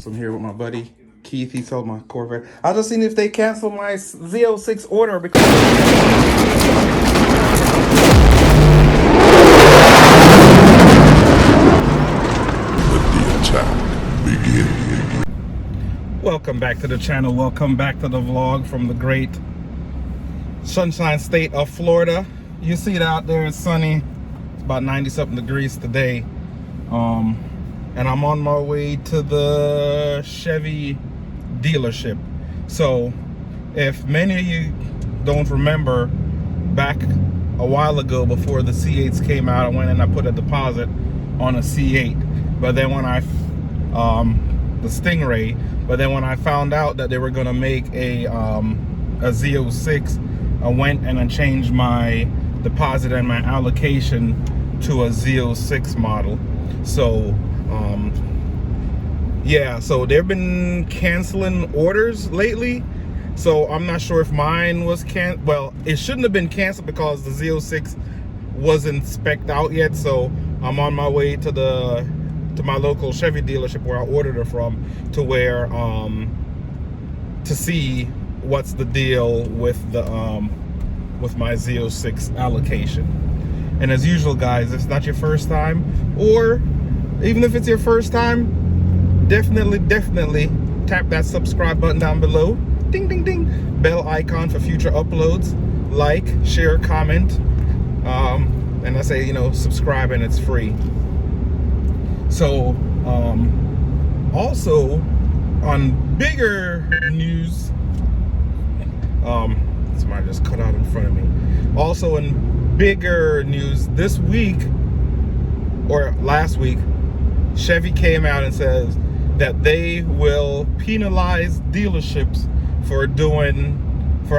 So I'm here with my buddy Keith. He sold my Corvette. I was just seeing if they cancel my Z06 order because welcome back to the channel. Welcome back to the vlog from the great sunshine state of Florida. You see it out there, it's sunny. It's about 90 something degrees today. And I'm on my way to the Chevy dealership. So if many of you don't remember, back a while ago before the C8s came out, I went and I put a deposit on a C8. But then when the Stingray, but then when I found out that they were gonna make a Z06, I went and I changed my deposit and my allocation to a Z06 model. So yeah, so they've been canceling orders lately. So I'm not sure if mine was well, it shouldn't have been canceled because the Z06 wasn't spec'd out yet. So I'm on my way to my local Chevy dealership where I ordered it from, to where to see what's the deal with the with my Z06 allocation. And as usual, guys, if it's not your first time, or even if it's your first time, definitely tap that subscribe button down below, ding ding ding, bell icon for future uploads, like, share, comment, and I say, you know, subscribe and it's free. So also on bigger news, somebody just cut out in front of me. Also in bigger news, this week or last week, Chevy came out and says that they will penalize dealerships for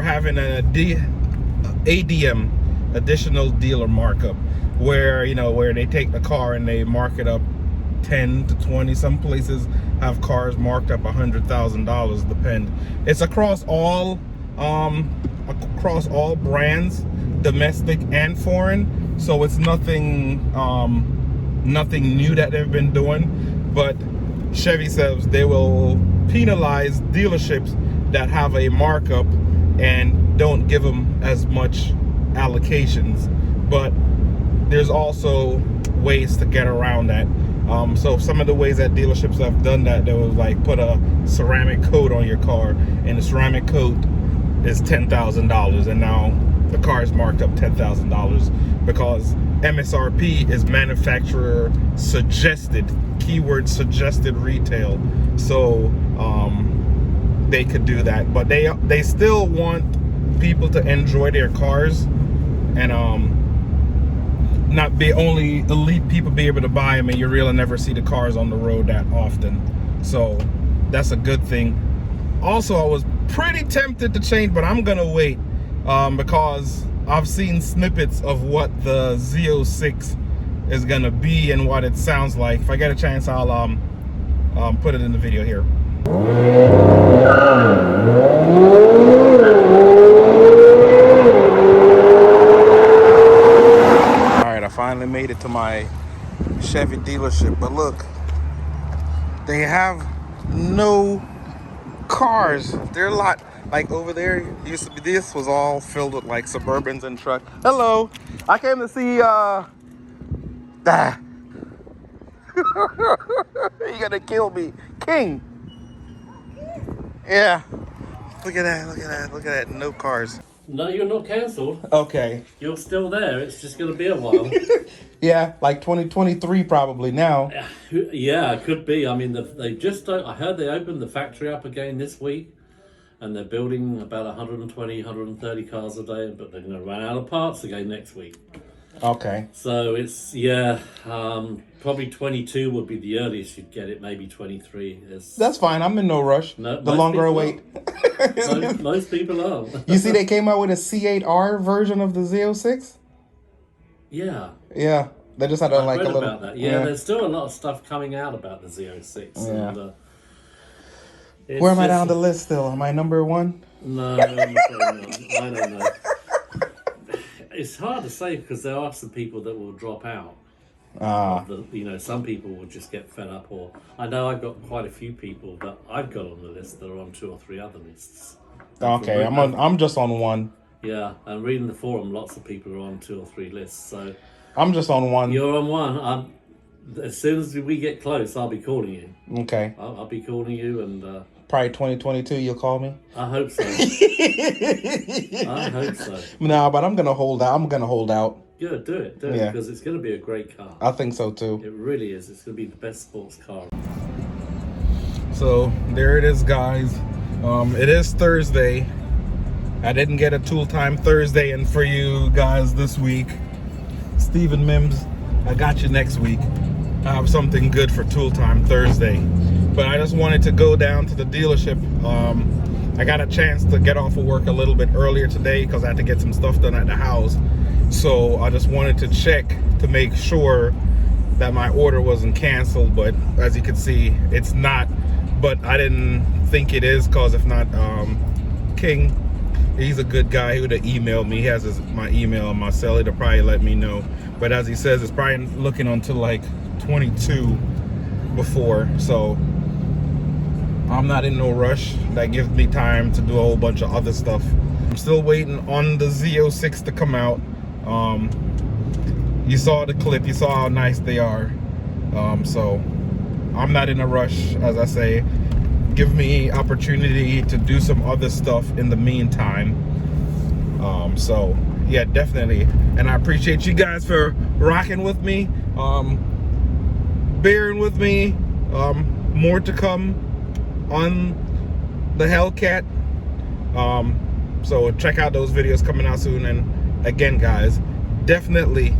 having an ADM, additional dealer markup, where, you know, where they take the car and they mark it up 10 to 20. Some places have cars marked up $100,000, depend. It's across all brands, domestic and foreign. So it's nothing new that they've been doing, but Chevy says they will penalize dealerships that have a markup and don't give them as much allocations. But there's also ways to get around that. So some of the ways that dealerships have done that, they will like put a ceramic coat on your car, and the ceramic coat is $10,000, and now the car is marked up $10,000 because MSRP is manufacturer suggested, keyword suggested retail. So they could do that, but they still want people to enjoy their cars, and not be only elite people be able to buy them, and you really never see the cars on the road that often. So that's a good thing. Also, I was pretty tempted to change, but I'm gonna wait because I've seen snippets of what the Z06 is gonna be and what it sounds like. If I get a chance, I'll put it in the video here. I finally made it to my Chevy dealership, but look, they have no cars. They're a lot, like over there used to be, this was all filled with like Suburbans and trucks. Hello, I came to see you're gonna kill me, King. Yeah, look at that, no cars. No, you're not cancelled. Okay. You're still there. It's just going to be a while. Yeah, like 2023 probably now. Yeah, it could be. I mean, they just don't. I heard they opened the factory up again this week, and they're building about 120, 130 cars a day, but they're going to run out of parts again next week. Okay. So it's, yeah, probably 22 would be the earliest you'd get it, maybe 23. That's fine. I'm in no rush. No, the longer I wait. Most people are. You see, they came out with a C8R version of the Z06? Yeah. Yeah. They just had a, like a little... about that. Yeah, there's still a lot of stuff coming out about the Z06. Yeah. And, where am I down the list still? Am I number one? No, I'm afraid not. I don't know. It's hard to say because there are some people that will drop out. of the, you know, some people will just get fed up, or I know I've got quite a few people that I've got on the list that are on 2 or 3 other lists. Okay, I'm just on one. Yeah, and reading the forum, lots of people are on 2 or 3 lists. So I'm just on one. you're on one. As soon as we get close, I'll be calling you. Okay. I'll be calling you, and probably 2022 you'll call me. I hope so. I hope so. Nah, but I'm gonna hold out. Good, do it, because it's going to be a great car. I think so too. It really is. It's going to be the best sports car. So there it is, guys. It is Thursday. I didn't get a Tool Time Thursday in for you guys this week. Stephen Mims, I got you next week. I have something good for Tool Time Thursday. But I just wanted to go down to the dealership. I got a chance to get off of work a little bit earlier today because I had to get some stuff done at the house. So I just wanted to check to make sure that my order wasn't canceled. But as you can see, it's not. But I didn't think it is, because if not, King, he's a good guy. He would have emailed me. He has my email on my cell. He'd probably let me know. But as he says, it's probably looking until like 22 before. So I'm not in no rush. That gives me time to do a whole bunch of other stuff. I'm still waiting on the Z06 to come out. You saw the clip. You saw how nice they are. So I'm not in a rush, as I say. Give me opportunity to do some other stuff in the meantime. So yeah, definitely. And I appreciate you guys for rocking with me, bearing with me. More to come on the Hellcat. So check out those videos coming out soon. And again, guys, definitely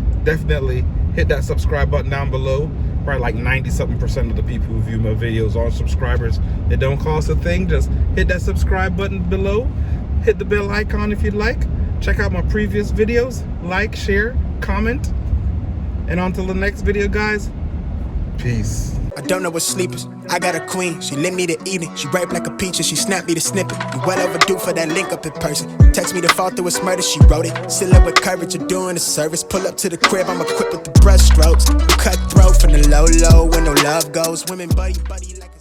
hit that subscribe button down below. Probably like 90-something% of the people who view my videos are subscribers. It don't cost a thing. Just hit that subscribe button below. Hit the bell icon if you'd like. Check out my previous videos. Like, share, comment. And until the next video, guys, peace. I don't know what sleepers. I got a queen, she lit me the evening. She ripe like a peach and she snapped me the snippet. You well overdue for that link up in person. Text me to fall through a murder, she wrote it. Still up with courage, you're doing a service. Pull up to the crib, I'm equipped with the brush strokes. You cut throat from the low, when no love goes. Women buddy like